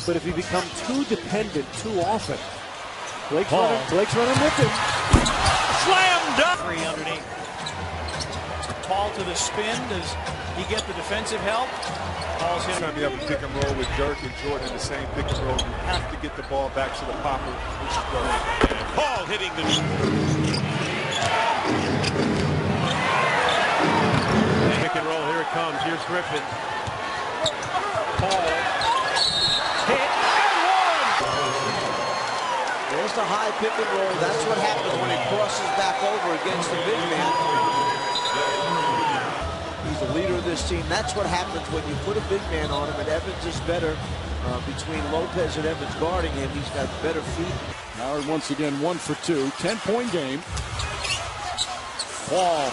But if you become too dependent too often, Blake's running with him. Slam dunk! Three underneath. Paul to the spin. Does he get the defensive help? Paul's hit. Anytime you have a pick and roll with Dirk and Jordan in the same pick and roll, you have to get the ball back to the popper. Paul hitting the pick and roll. Here it comes. Here's Griffin. Paul hit and one. There's the high pick and roll. That's what happens when he crosses back over against the big man. He's the leader of this team. That's what happens when you put a big man on him, and Evans is better between Lopez and Evans guarding him. He's got better feet. Howard once again 1 for 2, 10-point game. Paul.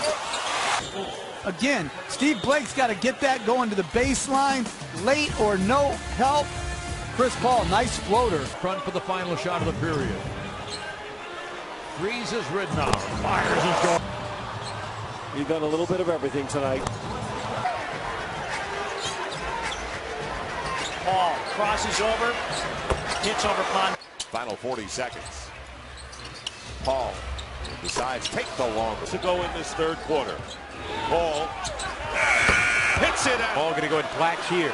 Again, Steve Blake's got to get that going to the baseline. Late or no help. Chris Paul, nice floater. Front for the final shot of the period. Freezes Ridnour. Fires his goal. He's done a little bit of everything tonight. Paul crosses over, hits over Pond. Final 40 seconds. Paul decides take the longer to go in this third quarter. Paul hits it out. Paul going to go and flash here.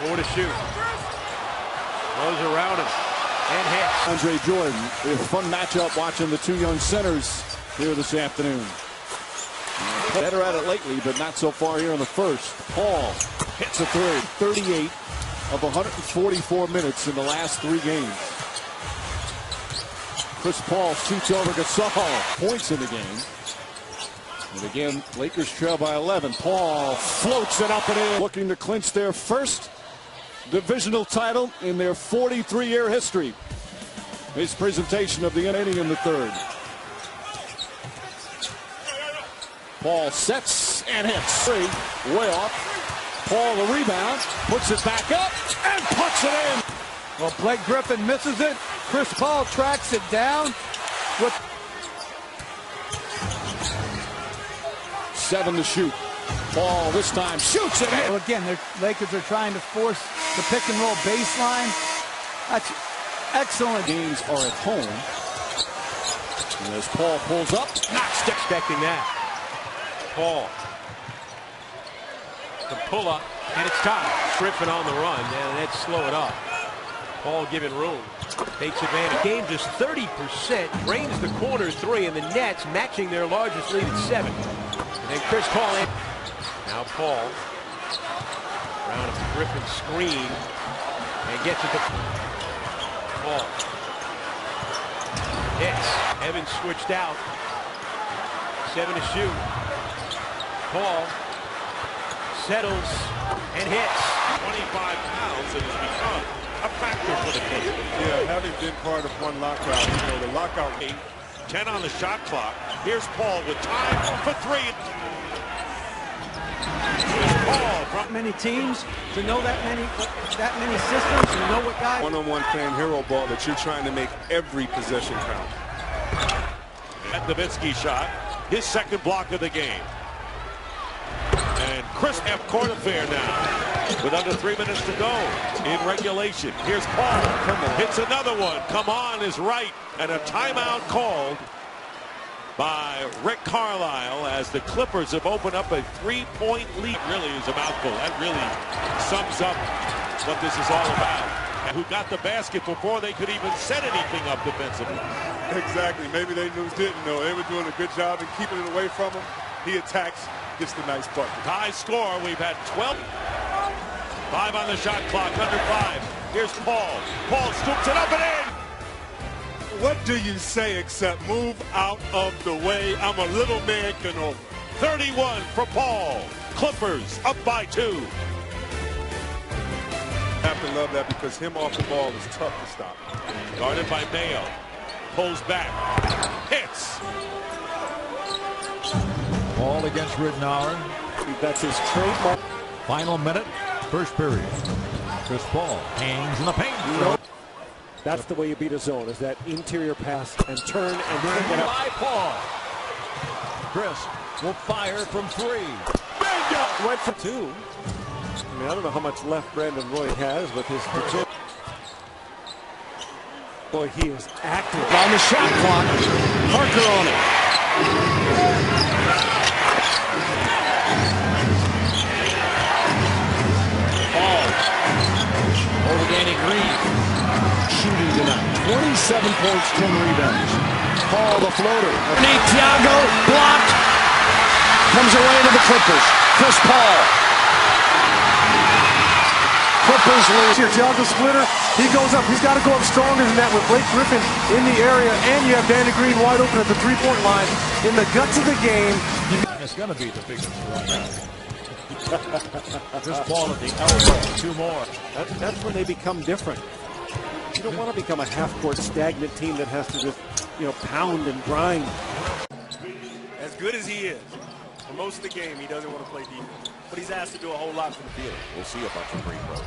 4 to shoot. Goes around him and hits. Andre Jordan, a fun matchup watching the two young centers here this afternoon. Better at it lately, but not so far here in the first. Paul hits a three. 38 of 144 minutes in the last 3 games. Chris Paul shoots over Gasol. Points in the game. And again, Lakers trail by 11. Paul floats it up and in. Looking to clinch their first divisional title in their 43-year history. His presentation of the inning in the third. Paul sets and hits. Three, way off. Paul the rebound, puts it back up, and puts it in. Well, Blake Griffin misses it. Chris Paul tracks it down. With 7 to shoot. Paul this time shoots it in. Well, again, the Lakers are trying to force the pick and roll baseline. That's excellent. Games are at home. And as Paul pulls up, Not expecting that. Paul. The pull up, and it's time. Griffin on the run, and let's slow it up. Paul giving room. Takes advantage. Game just 30%. Drains the corner 3, and the Nets matching their largest lead at 7. And then Chris Paul in. Now Paul. Around a Griffin screen. And gets it to Paul. Hits. Evans switched out. 7 to shoot. Paul settles and hits. 25 pounds and has become a factor for the Clippers. Yeah, having been part of one lockout, you know, the lockout. 10 on the shot clock. Here's Paul with time for 3. Here's Paul from Many teams to know that many systems, to know what guys. One-on-one playing hero ball that you're trying to make every possession count. at Nowitzki shot. His second block of the game. And Chris F. court affair now with under 3 minutes to go in regulation. Here's Paul. Hits another one. Come on is right. And a timeout called by Rick Carlisle as the Clippers have opened up a 3-point lead. Really is a mouthful. That really sums up what this is all about. And who got the basket before they could even set anything up defensively. Exactly. Maybe they didn't know. They were doing a good job in keeping it away from him. He attacks, gets the nice bucket. High score. We've had 12. 5 on the shot clock. Under 5. Here's Paul. Paul scoops it up and in. What do you say except move out of the way? I'm a little man Canova. 31 for Paul. Clippers up by 2. Have to love that because him off the ball is tough to stop. Guarded by Mayo. Pulls back. Hits. Ball against Ridnour. That's his trademark. Final minute, first period. Chris Paul hangs in the paint. That's the way you beat a zone, is that interior pass and turn and kick it up. By Paul. Chris will fire from 3. Bingo! Went for 2. I mean, I don't know how much left Brandon Roy has with his Boy, he is active. On the shot clock. Parker on it. Paul over Danny Green. Shooting tonight. 27 points, 10 rebounds. Paul the floater. Thiago blocked. Comes away to the Clippers. Chris Paul. Clippers lead. Here, Thiago splitter. He goes up. He's got to go up stronger than that with Blake Griffin in the area, and you have Danny Green wide open at the three-point line. In the guts of the game. It's going to be the biggest run. Chris Paul at the elbow. 2 more. That's when they become different. You don't want to become a half-court stagnant team that has to just, pound and grind. As good as he is, for most of the game, he doesn't want to play defense. But he's asked to do a whole lot from the field. We'll see a bunch of free throws.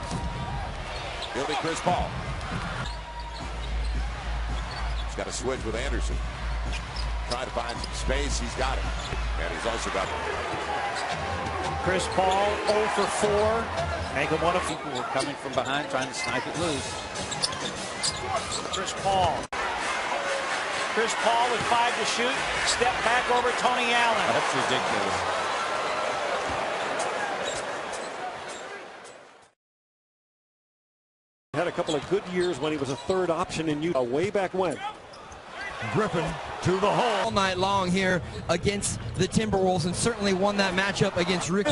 It'll be Chris Paul. He's got a switch with Anderson. Trying to find some space. He's got it. And he's also got it. Chris Paul 0 for 4. Make him one of people who are coming from behind trying to snipe it loose. Chris Paul. Chris Paul with 5 to shoot. Step back over Tony Allen. That's ridiculous. Had a couple of good years when he was a third option in Utah way back when. Griffin to the hole. All night long here against the Timberwolves, and certainly won that matchup against Rick.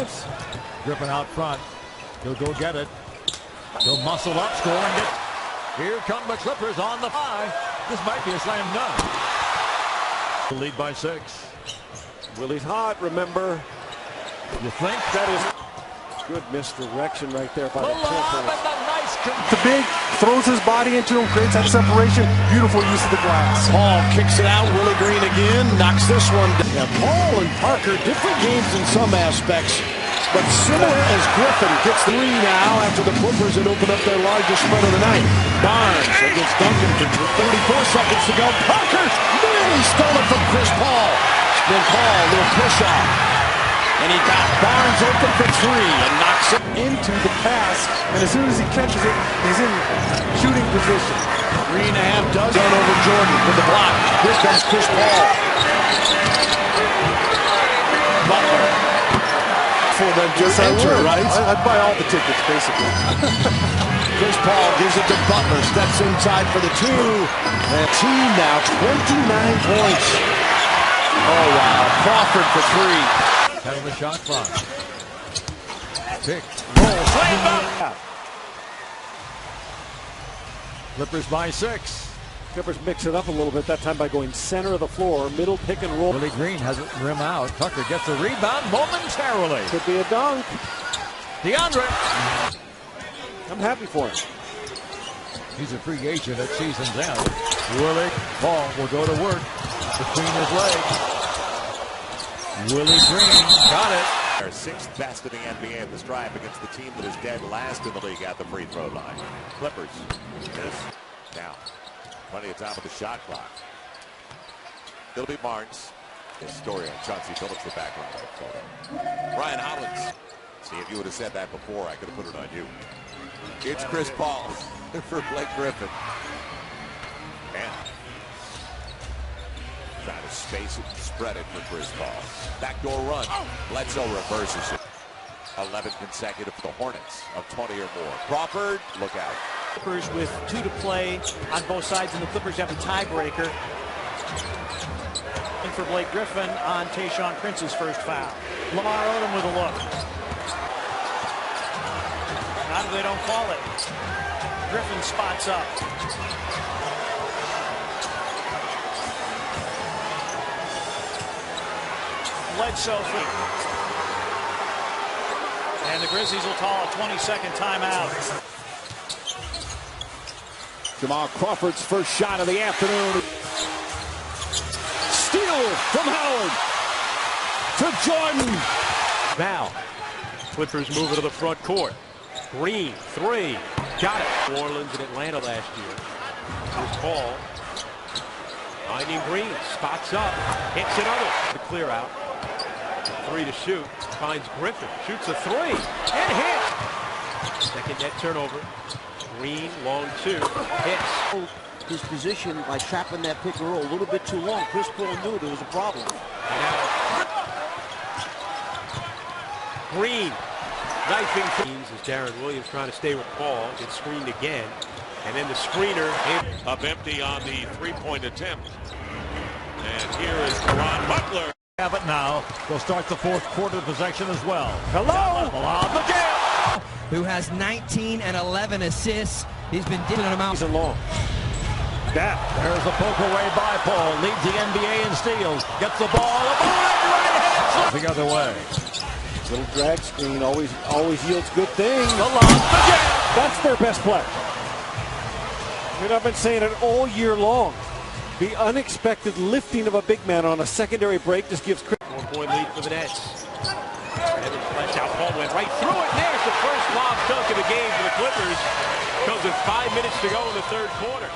Griffin out front. He'll go get it. He'll muscle up, scoring it. Here come the Clippers on the 5. This might be a slam dunk. The lead by 6. Willie's hot, remember. You think? That is good misdirection right there by the Clippers. The big throws his body into him, creates that separation. Beautiful use of the glass. Paul kicks it out. Willie Green again. Knocks this one down. Yeah, Paul and Parker, different games in some aspects. But similar as Griffin gets 3 now after the Clippers had opened up their largest spread of the night. Barnes against Duncan with 34 seconds to go. Parker nearly stole it from Chris Paul. Then Paul, little push off. And he got Barnes open for 3 and knocks it into the pass. And as soon as he catches it, he's in shooting position. 3.5 does run over Jordan with the block. Here comes Chris Paul. Butler. For them just enter, right? I'd buy all the tickets, basically. Chris Paul gives it to Butler, steps inside for the 2. And team now 29 points. Oh, wow. Crawford for 3. Out of the shot clock. Pick. Roll. Slam dunk. Clippers by 6. Clippers mix it up a little bit that time by going center of the floor, middle pick and roll. Willie Green has it rim out. Tucker gets a rebound momentarily. Could be a dunk. DeAndre. I'm happy for him. He's a free agent at season's end. Willie Paul will go to work between his legs. Willie Green got it. They're 6th best in the NBA at the stripe against the team that is dead last in the league at the free throw line. Clippers. This now. Plenty of time with the shot clock. It'll be Barnes. His story on Chauncey Billups, the background photo. Ryan Hollins. See, if you would have said that before, I could have put it on you. It's Chris Paul for Blake Griffin. And trying to space it and spread it for Chris Paul. Backdoor run. Bledsoe reverses it. 11 consecutive for the Hornets of 20 or more. Crawford, look out. Clippers with 2 to play on both sides, and the Clippers have a tiebreaker. And for Blake Griffin on Tayshaun Prince's first foul. Lamar Odom with a look. Not if they don't call it. Griffin spots up. Bledsoe free. And the Grizzlies will call a 20-second timeout. Jamal Crawford's first shot of the afternoon. Steal from Howard to Jordan. Now, Clippers move it to the front court. Green, 3. Got it. New Orleans and Atlanta last year. Here's Paul. Finding Green. Spots up. Hits another. The clear out. 3 to shoot. Finds Griffin. Shoots a 3. And hit. Second net turnover. Green, long 2. Hits. his position by trapping that pick and roll a little bit too long. Chris Paul knew there was a problem. Green knifing teams as Darren Williams trying to stay with Paul. Gets screened again. And then the screener up empty on the three-point attempt. And here is Caron Butler. Have it now. They'll start the fourth quarter possession as well. Hello! McGill, who has 19 and 11 assists. He's been dealing them out. Long. That. There's a poke away by Paul. Leads the NBA in steals. Gets the ball. The other way. Little drag screen always yields good things. McGill. That's their best play. I've been saying it all year long. The unexpected lifting of a big man on a secondary break just gives Chris. 1-point lead for the Nets. Evans flashed out. Paul went right through it. There's the first lob dunk of the game for the Clippers. Comes with 5 minutes to go in the third quarter.